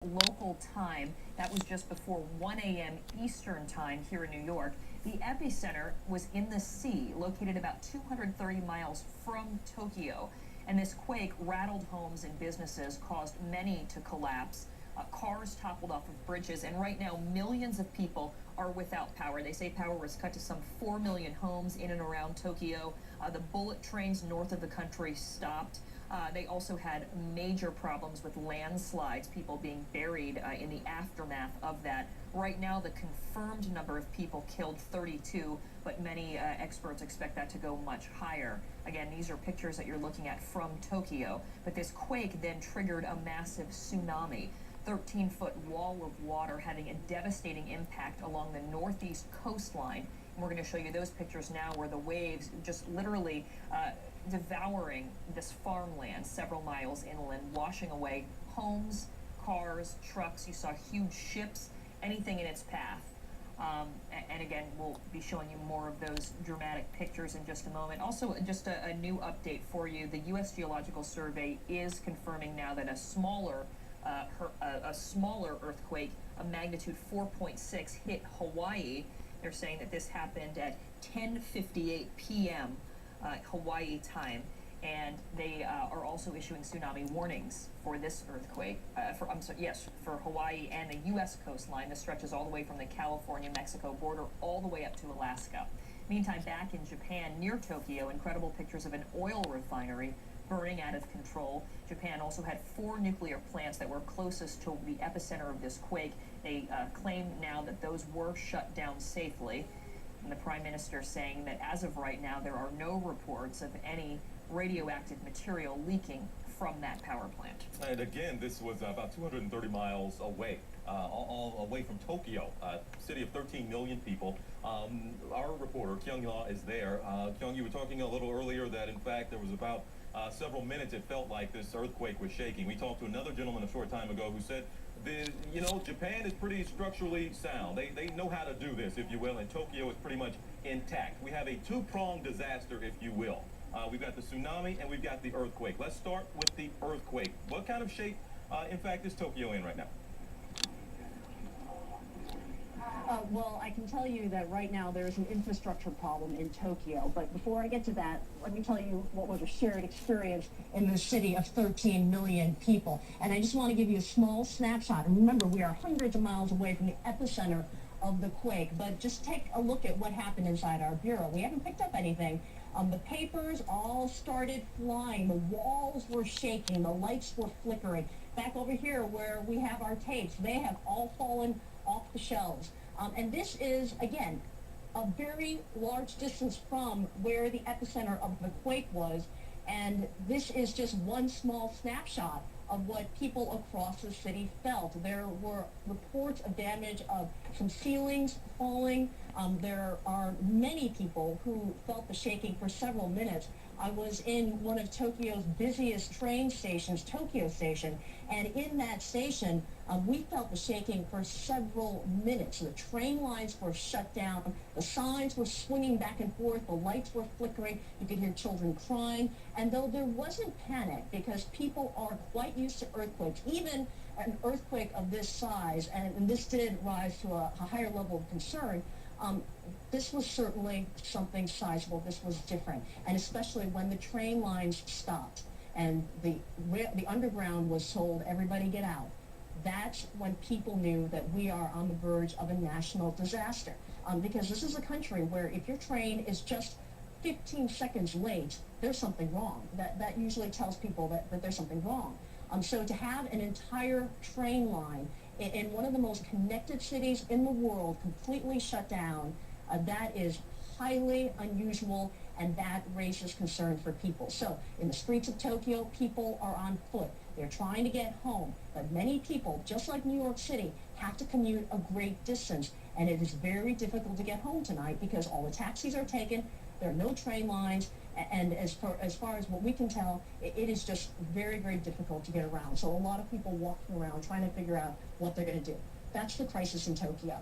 Local time. That was just before 1 a.m. Eastern time here in New York. The epicenter was in the sea, located about 230 miles from Tokyo. And this quake rattled homes and businesses, caused many to collapse. Cars toppled off of bridges, and right now millions of people are without power. They say power was cut to some 4 million homes in and around Tokyo. The bullet trains north of the country stopped. They also had major problems with landslides, people being buried in the aftermath of that. Right now, the confirmed number of people killed, 32, but many experts expect that to go much higher. Again, these are pictures that you're looking at from Tokyo, but this quake then triggered a massive tsunami. 13-foot wall of water having a devastating impact along the northeast coastline. And we're going to show you those pictures now where the waves just literally devouring this farmland several miles inland, washing away homes, cars, trucks. You saw huge ships, anything in its path. And again, we'll be showing you more of those dramatic pictures in just a moment. Also, just a new update for you. The U.S. Geological Survey is confirming now that a smaller earthquake, a magnitude 4.6, hit Hawaii. They're saying that this happened at 10:58 p.m. Hawaii time, and they are also issuing tsunami warnings for this earthquake. For Hawaii and the U.S. coastline. This stretches all the way from the California-Mexico border all the way up to Alaska. Meantime, back in Japan, near Tokyo, incredible pictures of an oil refinery burning out of control. Japan also had 4 nuclear plants that were closest to the epicenter of this quake. They claim now that those were shut down safely. And the Prime Minister saying that as of right now, there are no reports of any radioactive material leaking from that power plant. And again, this was about 230 miles away, all away from Tokyo, a city of 13 million people. Our reporter, Kyung-ya, is there. Kyung, you were talking a little earlier that, in fact, there was about several minutes it felt like this earthquake was shaking. We talked to another gentleman a short time ago who said, Japan is pretty structurally sound. They know how to do this, if you will, and Tokyo is pretty much intact. We have a two-pronged disaster, if you will. We've got the tsunami and we've got the earthquake. Let's start with the earthquake. What kind of shape, in fact, is Tokyo in right now? Well, I can tell you that right now there's an infrastructure problem in Tokyo. But before I get to that, let me tell you what was a shared experience in the city of 13 million people. And I just want to give you a small snapshot. And remember, we are hundreds of miles away from the epicenter of the quake. But just take a look at what happened inside our bureau. We haven't picked up anything. The papers all started flying. The walls were shaking. The lights were flickering. Back over here where we have our tapes, they have all fallen off the shelves. And this is, again, a very large distance from where the epicenter of the quake was. And this is just one small snapshot of what people across the city felt. There were reports of damage of some ceilings falling. There are many people who felt the shaking for several minutes. I was in one of Tokyo's busiest train stations, Tokyo Station, and in that station, we felt the shaking for several minutes. The train lines were shut down, the signs were swinging back and forth, the lights were flickering, you could hear children crying, and though there wasn't panic, because people are quite used to earthquakes, even an earthquake of this size, and this did rise to a higher level of concern, this was certainly something sizable. This was different, and especially when the train lines stopped and the underground was told, everybody get out. That's when people knew that we are on the verge of a national disaster. Because this is a country where if your train is just 15 seconds late, there's something wrong. That usually tells people that there's something wrong. So to have an entire train line in one of the most connected cities in the world completely shut down, that is highly unusual, and that raises concern for people. So in the streets of Tokyo, people are on foot. They're trying to get home, but many people, just like New York City, have to commute a great distance, and it is very difficult to get home tonight because all the taxis are taken, there are no train lines, and as far as what we can tell, it is just very, very difficult to get around. So a lot of people walking around trying to figure out what they're going to do. That's the crisis in Tokyo.